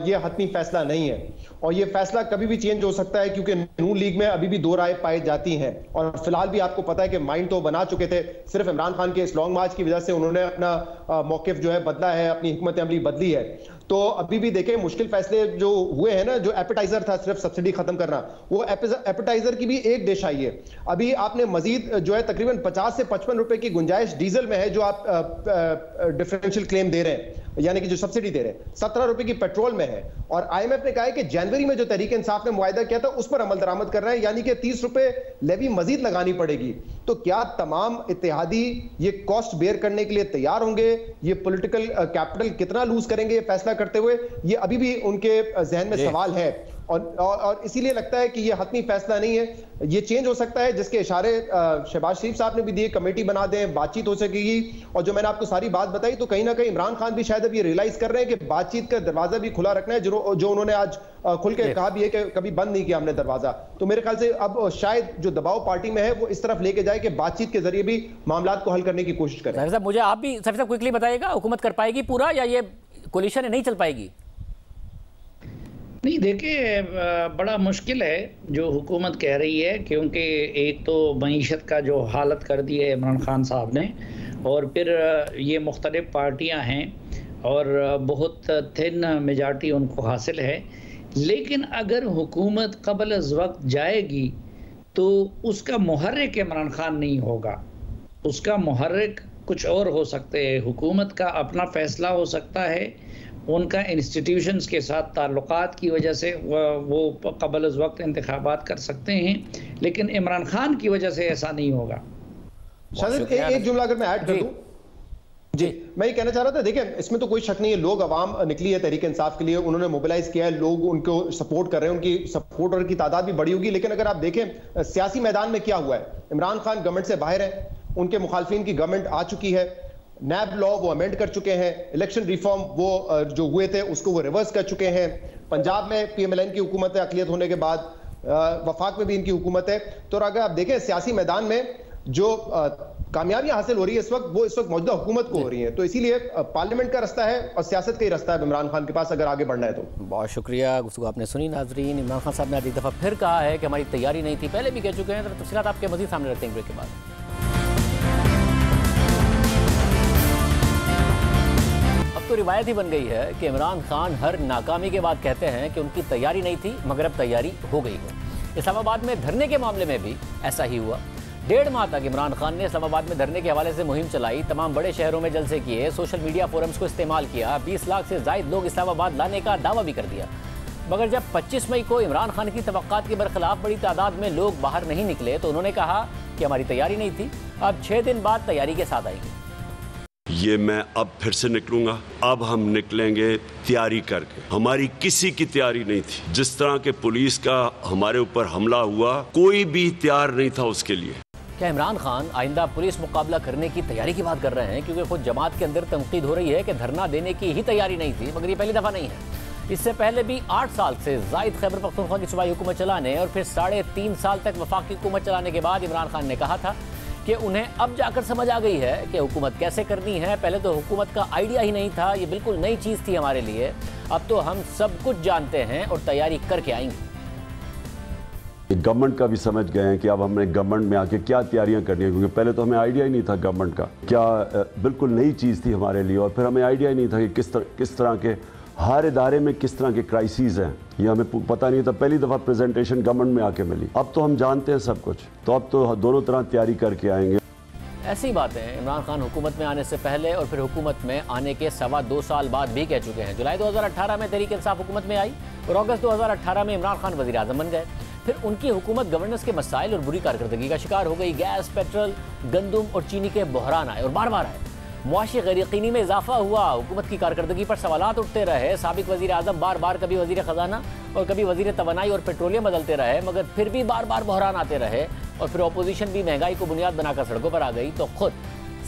ये हतमी फैसला नहीं है और ये फैसला कभी भी चेंज हो सकता है, क्योंकि नून लीग में अभी भी 2 राय पाई जाती हैं। और फिलहाल भी आपको पता है कि माइंड तो बना चुके थे, सिर्फ इमरान खान के इस लॉन्ग मार्च की वजह से उन्होंने अपना मौकिफ जो है बदला है, अपनी हिकमत अमली बदली है। तो अभी भी देखें, मुश्किल फैसले जो हुए हैं ना, जो एपेटाइजर था सिर्फ सब्सिडी खत्म करना, वो एपेटाइजर की भी एक डिश आई है। अभी आपने मजीद जो है तकरीबन 50 से 55 रुपए की गुंजाइश डीजल में है जो आप डिफरेंशियल क्लेम दे रहे हैं, यानी कि जो सब्सिडी दे रहे हैं, 17 रुपए की पेट्रोल में है। और आईएमएफ ने कहा है कि जनवरी में जो तहरीक इंसाफ ने मुआहिदा किया था उस पर अमल दरामद कर रहे हैं, यानी कि 30 रुपए लेवी मजीद लगानी पड़ेगी। तो क्या तमाम इत्तेहादी ये कॉस्ट बेयर करने के लिए तैयार होंगे? ये पॉलिटिकल कैपिटल कितना लूज करेंगे ये फैसला करते हुए? ये अभी भी उनके जहन में सवाल है और इसीलिए लगता है कि ये हतमी फैसला नहीं है, ये चेंज हो सकता है, जिसके इशारे शहबाज शरीफ साहब ने भी दिए, कमेटी बना दें, बातचीत हो सकेगी। और जो मैंने आपको सारी बात बताई, तो कहीं ना कहीं इमरान खान भी शायद अब ये रियलाइज कर रहे हैं कि बातचीत का दरवाजा भी खुला रखना है, जो उन्होंने आज खुल के कहा भी है कि कभी बंद नहीं किया हमने दरवाजा। तो मेरे ख्याल से अब शायद जो दबाव पार्टी में है वो इस तरफ लेके जाए कि बातचीत के जरिए भी मामला को हल करने की कोशिश करें। साहब, मुझे आप भी साहब क्विकली बताइएगा, हुकूमत कर पाएगी पूरा या ये कोलिशन नहीं चल पाएगी? नहीं, देखिए बड़ा मुश्किल है जो हुकूमत कह रही है, क्योंकि एक तो मईशत का जो हालत कर दी है इमरान खान साहब ने, और फिर ये मुख्तलिफ पार्टियां हैं और बहुत थिन मेजॉरिटी उनको हासिल है। लेकिन अगर हुकूमत क़ब्ल अज़ वक्त जाएगी तो उसका मुहर्रिक इमरान खान नहीं होगा, उसका मुहर्रिक कुछ और हो सकते हैं। हुकूमत का अपना फ़ैसला हो सकता है, उनका इंस्टीट्यूशंस के साथ ताल्लुकात की वजह से वो क़ब्ल अज़ वक्त इंतखाबात कर सकते हैं, लेकिन इमरान खान की वजह से ऐसा नहीं होगा। शायद एक जुमला अगर मैं ऐड कर दूं, जी, मैं ये कहना चाह रहा था, देखिए इसमें तो कोई शक नहीं है, लोग अवाम निकली है तहरीक इंसाफ के लिए, उन्होंने मोबिलाइज किया है, लोग उनको सपोर्ट कर रहे हैं, उनकी सपोर्टर की तादाद भी बड़ी होगी। लेकिन अगर आप देखें सियासी मैदान में क्या हुआ है, इमरान खान गवर्नमेंट से बाहर है, उनके मुखालफिन की गवर्नमेंट आ चुकी है, नैब लॉ वो अमेंड कर चुके हैं, इलेक्शन रिफॉर्म वो जो हुए थे उसको वो रिवर्स कर चुके हैं, पंजाब में PMLN की हुकूमत है अकलियत होने के बाद, वफाक में भी इनकी हुकूमत है। तो अगर आप देखें सियासी मैदान में जो कामयाबियां हासिल हो रही है इस वक्त मौजूदा हुकूमत को हो रही है, तो इसीलिए पार्लियामेंट का रास्ता है और सियासत का ही रास्ता है इमरान खान के पास अगर आगे बढ़ना है तो। बहुत शुक्रिया, गुफ्तगू आपने सुनी नाजरीन। इमरान खान साहब ने आज एक दफ़ा फिर कहा है कि हमारी तैयारी नहीं थी, पहले भी कह चुके हैं। तो तफसीलात आपके मज़ीद सामने रखते हैं ब्रेक के बाद। अब तो रिवायत ही बन गई है कि इमरान खान हर नाकामी के बाद कहते हैं कि उनकी तैयारी नहीं थी मगर अब तैयारी हो गई है। इस्लामाबाद में धरने के मामले में भी ऐसा ही हुआ। 1.5 माह तक इमरान खान ने इस्लामाबाद में धरने के हवाले से मुहिम चलाई, तमाम बड़े शहरों में जलसे किए, सोशल मीडिया फोरम्स को इस्तेमाल किया, 20 लाख से ज़ायद लोग इस्लामाबाद लाने का दावा भी कर दिया। मगर जब 25 मई को इमरान खान की तवक्कात के बरखिलाफ बड़ी तादाद में लोग बाहर नहीं निकले तो उन्होंने कहा कि हमारी तैयारी नहीं थी, अब 6 दिन बाद तैयारी के साथ आएंगे। ये मैं अब फिर से निकलूंगा, अब हम निकलेंगे तैयारी करके। हमारी किसी की तैयारी नहीं थी। जिस तरह के पुलिस का हमारे ऊपर हमला हुआ, कोई भी तैयार नहीं था उसके लिए। क्या इमरान खान आइंदा पुलिस मुकाबला करने की तैयारी की बात कर रहे हैं? क्योंकि खुद जमात के अंदर तनकीद हो रही है कि धरना देने की ही तैयारी नहीं थी, मगर ये पहली दफ़ा नहीं है। इससे पहले भी 8 साल से ज़ायद खैबर पख्तूनख्वा की सूबाई हुकूमत चलाने और फिर 3.5 साल तक वफाकी हुकूमत चलाने के बाद इमरान खान ने कहा था कि उन्हें अब जाकर समझ आ गई है कि हुकूमत कैसे करनी है। पहले तो हुकूमत का आइडिया ही नहीं था, ये बिल्कुल नई चीज़ थी हमारे लिए। अब तो हम सब कुछ जानते हैं और तैयारी करके आएंगे। गवर्नमेंट का भी समझ गए हैं कि अब हमने गवर्नमेंट में आके क्या तैयारियां करनी है, क्योंकि पहले तो हमें आइडिया ही नहीं था गवर्नमेंट का क्या, बिल्कुल नई चीज़ थी हमारे लिए। और फिर हमें आइडिया ही नहीं था कि किस तरह के हर इदारे में किस तरह के क्राइसिस हैं, ये हमें पता नहीं था। पहली दफ़ा प्रेजेंटेशन गवर्नमेंट में आके मिली। अब तो हम जानते हैं सब कुछ, तो अब तो दोनों तरह तैयारी करके आएंगे। ऐसी बातें इमरान खान हुकूमत में आने से पहले और फिर हुकूमत में आने के 2.25 साल बाद भी कह चुके हैं। जुलाई 2018 में तहरीक इंसाफ हुकूमत में आई और अगस्त 2018 में इमरान खान वज़ीर आज़म बन गए। फिर उनकी हुकूमत गवर्नेंस के मसाइल और बुरी कारकर्दगी का शिकार हो गई। गैस, पेट्रोल, गंदम और चीनी के बहरान आए और बार बार आए। मुआशी गैर-यकीनी में इजाफा हुआ। हुकूमत की कारकर्दगी पर सवालात उठते रहे। साबिक वज़ीर आज़म बार बार कभी वज़ीर ख़जाना और कभी वज़ीर तवानाई और पेट्रोलियम बदलते रहे, मगर फिर भी बार बार बहरान आते रहे। और फिर अपोजिशन भी महंगाई को बुनियाद बनाकर सड़कों पर आ गई। तो खुद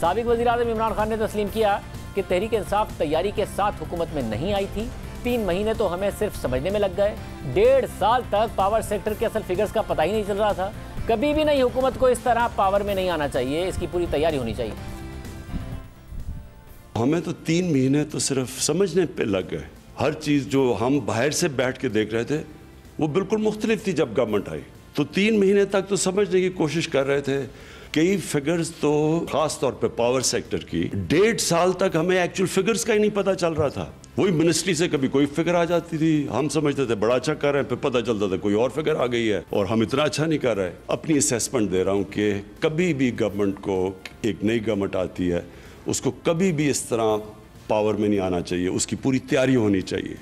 साबिक वज़ीर आज़म इमरान खान ने तस्लीम किया कि तहरीक इंसाफ तैयारी के साथ हुकूमत में नहीं आई थी। 3 महीने तो हमें सिर्फ समझने में लग गए। 1.5 साल तक पावर सेक्टर के असल फिगर्स का पता ही नहीं चल रहा था। कभी भी नहीं हुकूमत को इस तरह पावर में नहीं आना चाहिए, इसकी पूरी तैयारी होनी चाहिए। हमें तो 3 महीने तो सिर्फ समझने पे लग गए। हर चीज़ जो हम बाहर से बैठ के देख रहे थे वो बिल्कुल मुख्तलिफ थी जब गवर्नमेंट आई। तो 3 महीने तक तो समझने की कोशिश कर रहे थे। कई फिगर्स तो खास तौर पे पावर सेक्टर की 1.5 साल तक हमें एक्चुअल फिगर्स का ही नहीं पता चल रहा था। वही मिनिस्ट्री से कभी कोई फिगर आ जाती थी, हम समझते थे बड़ा अच्छा कर रहे हैं, फिर पता चलता था कोई और फिगर आ गई है और हम इतना अच्छा नहीं कर रहे। अपनी असेसमेंट दे रहा हूँ कि कभी भी गवर्नमेंट को, एक नई गवर्नमेंट आती है, उसको कभी भी इस तरह पावर में नहीं आना चाहिए, उसकी पूरी तैयारी होनी चाहिए।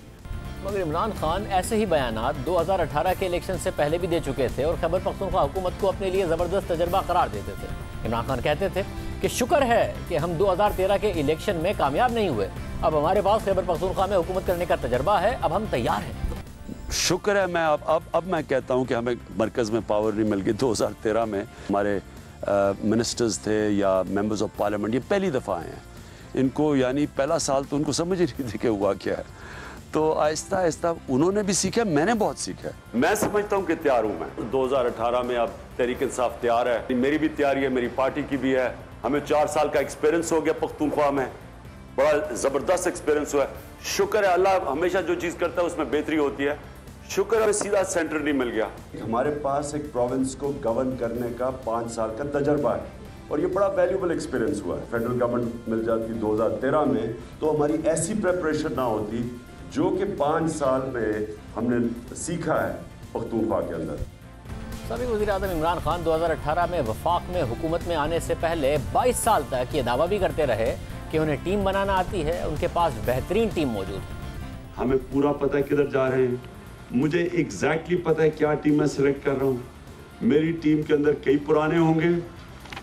मगर इमरान खान ऐसे ही बयानात 2018 के इलेक्शन से पहले भी दे चुके थे और खैबर पख्तूनख्वा हुकूमत को अपने लिए ज़बरदस्त तजर्बा करार देते थे। इमरान खान कहते थे कि शुक्र है कि हम 2013 के इलेक्शन में कामयाब नहीं हुए, अब हमारे पास खैबर पख्तूनख्वा में हुकूमत करने का तजर्बा है, अब हम तैयार हैं। शुक्र है। मैं अब मैं कहता हूँ कि हमें मरकज़ में पावर नहीं मिल गई। 2013 में हमारे मिनिस्टर्स थे या मेंबर्स ऑफ पार्लियामेंट, ये पहली दफ़ा आए हैं। इनको यानी पहला साल तो उनको समझ ही नहीं थी कि हुआ क्या है। तो आहिस्ता आहिस्ता उन्होंने भी सीखा, मैंने बहुत सीखा। मैं समझता हूँ कि तैयार हूँ मैं। 2018 में अब तहरीक इंसाफ तैयार है, मेरी भी तैयारी है, मेरी पार्टी की भी है। हमें 4 साल का एक्सपीरियंस हो गया पख्तूनख्वा में, बड़ा ज़बरदस्त एक्सपीरियंस हुआ है। शुक्र है, अल्लाह हमेशा जो चीज़ करता है उसमें बेहतरी होती है। शुक्र है सीधा सेंटर नहीं मिल गया। हमारे पास एक प्रोविंस को गवर्न करने का 5 साल का तजर्बा है और ये बड़ा वैल्यूबल एक्सपीरियंस हुआ है। फेडरल गवर्नमेंट मिल जाती 2013 में तो हमारी ऐसी प्रेपरेशन ना होती जो कि 5 साल में हमने सीखा है पख्तूनख्वा के अंदर। साबिक़ वज़ीर आज़म इमरान खान 2018 में वफाक में हुकूमत में आने से पहले 22 साल तक ये दावा भी करते रहे कि उन्हें टीम बनाना आती है, उनके पास बेहतरीन टीम मौजूद है। हमें पूरा पता है किधर जा रहे हैं, मुझे एग्जैक्टली पता है क्या टीम मैं सिलेक्ट कर रहा हूँ। मेरी टीम के अंदर कई पुराने होंगे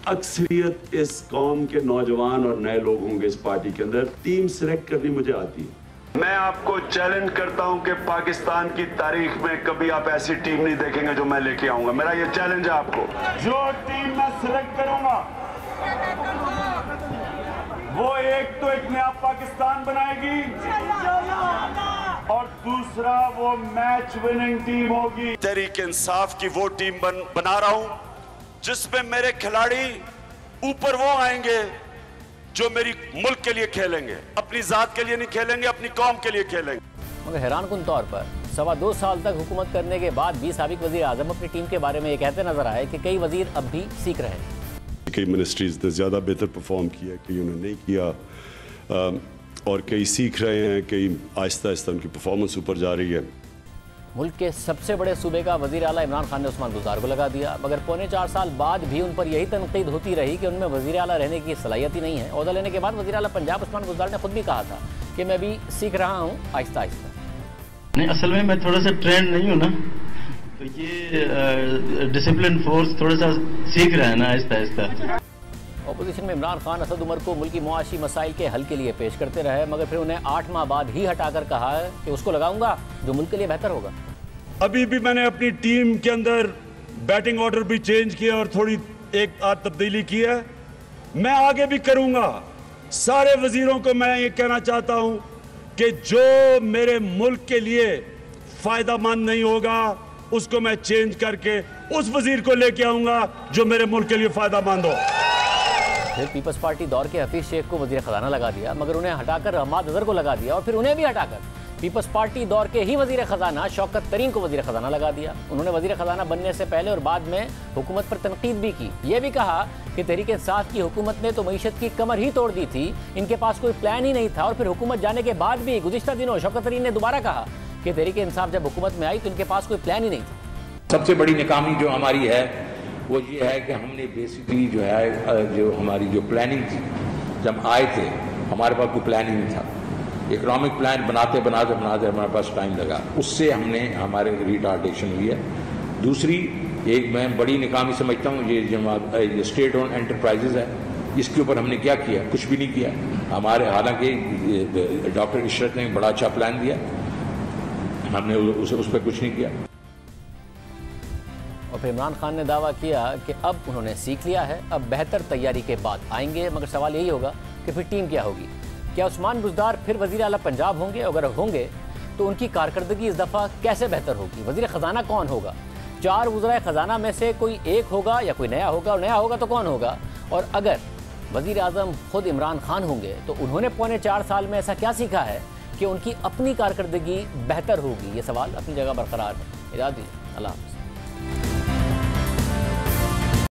अक्सरियत इस कौम के नौजवान और नए लोग होंगे इस पार्टी के अंदर। टीम सिलेक्ट करनी मुझे आती है। मैं आपको चैलेंज करता हूं कि पाकिस्तान की तारीख में कभी आप ऐसी टीम नहीं देखेंगे जो मैं लेके आऊंगा। मेरा ये चैलेंज है आपको। जो टीम मैं सिलेक्ट करूंगा वो एक नया पाकिस्तान बनाएगी और दूसरा वो मैच विनिंग टीम होगी। तहरीक इंसाफ की वो टीम बना रहा हूं जिसमें मेरे खिलाड़ी ऊपर वो आएंगे जो मेरी मुल्क के लिए खेलेंगे, अपनी जात के लिए नहीं खेलेंगे, अपनी कौम के लिए खेलेंगे। मगर हैरानकुन तौर पर 2.25 साल तक हुकूमत करने के बाद भी साबिक वज़ीर आज़म अपनी टीम के बारे में ये कहते नजर आए कि कई वज़ीर अब भी सीख रहे हैं। कई मिनिस्ट्रीज ने ज़्यादा बेहतर परफॉर्म किया, कई उन्होंने नहीं किया, और कई सीख रहे हैं, कई आहिस्ता आहिस्ता उनकी परफॉर्मेंस ऊपर जा रही है। मुल्क के सबसे बड़े सूबे का वज़ीर आला इमरान खान ने उस्मान बुज़दार को लगा दिया, मगर 4.25 साल बाद भी उन पर यही तनकीद होती रही कि उनमें वज़ीर आला रहने की सलाहियत ही नहीं है। ओहदा लेने के बाद वज़ीर आला पंजाब उस्मान बुज़दार ने खुद भी कहा था कि मैं भी सीख रहा हूँ आहिस्ता आहिस्ता। नहीं, असल में मैं थोड़ा सा ट्रेंड नहीं हूँ ना, तो ये डिसिप्लिन फोर्स थोड़ा सा सीख रहा है ना आहिस्ता आहिस्ता। अपोजिशन में इमरान खान असद उमर को मुल्की मुआशी मसाइल के हल के लिए पेश करते रहे, मगर फिर उन्हें 8 माह बाद ही हटाकर कहा है कि उसको लगाऊंगा जो मुल्क के लिए बेहतर होगा। अभी भी मैंने अपनी टीम के अंदर बैटिंग ऑर्डर भी चेंज किया और थोड़ी एक आध तब्दीली की है। मैं आगे भी करूंगा। सारे वजीरों को मैं ये कहना चाहता हूं कि जो मेरे मुल्क के लिए फायदामंद नहीं होगा उसको मैं चेंज करके उस वजीर को लेके आऊंगा जो मेरे मुल्क के लिए फायदामंद हो। फिर पीपल्स पार्टी दौर के हफीज शेख को वजीर खजाना लगा दिया, मगर उन्हें हटाकर रहमत अजहर को लगा दिया और फिर उन्हें भी हटाकर पीपल्स पार्टी दौर के ही वजीर खजाना शौकत तरीन को वजीर खजाना लगा दिया। उन्होंने वजीर खजाना बनने से पहले और बाद में हुकूमत पर तनकीद भी की। यह भी कहा कि तहरीक इंसाफ की हुकूमत ने तो मईशत की कमर ही तोड़ दी थी, इनके पास कोई प्लान ही नहीं था। और फिर हुकूमत जाने के बाद भी गुज़िश्ता दिनों शौकत तरीन ने दोबारा कहा कि तहरीक इंसाफ जब हुकूमत में आई तो इनके पास कोई प्लान ही नहीं था। सबसे बड़ी नाकामी जो हमारी है वो ये है कि हमने बेसिकली जो है जो हमारी जो प्लानिंग थी, जब आए थे हमारे पास कोई प्लान ही नहीं था। इकोनॉमिक प्लान बनाते हमारे पास टाइम लगा, उससे हमने हमारे रिटार्डेशन हुई है। दूसरी एक मैं बड़ी नाकामी समझता हूँ ये स्टेट ओन एंटरप्राइजेज है, इसके ऊपर हमने क्या किया? कुछ भी नहीं किया हमारे। हालांकि डॉक्टर इशरत ने बड़ा अच्छा प्लान दिया, हमने उस पर कुछ नहीं किया। और फिर इमरान खान ने दावा किया कि अब उन्होंने सीख लिया है, अब बेहतर तैयारी के बाद आएंगे। मगर सवाल यही होगा कि फिर टीम क्या होगी? क्या उस्मान बुज़दार फिर वज़ीर आला पंजाब होंगे? अगर होंगे तो उनकी कारकर्दगी इस दफ़ा कैसे बेहतर होगी? वज़ीर ख़जाना कौन होगा? 4 वज़ीर ख़जाना में से कोई एक होगा या कोई नया होगा? और नया होगा तो कौन होगा? और अगर वज़ीर आज़म खुद इमरान खान होंगे तो उन्होंने 4.25 साल में ऐसा क्या सीखा है कि उनकी अपनी कारकर्दगी बेहतर होगी? ये सवाल अपनी जगह बरकरार है। इजाज़त दीजिए, अल्लाह हाफ़िज़।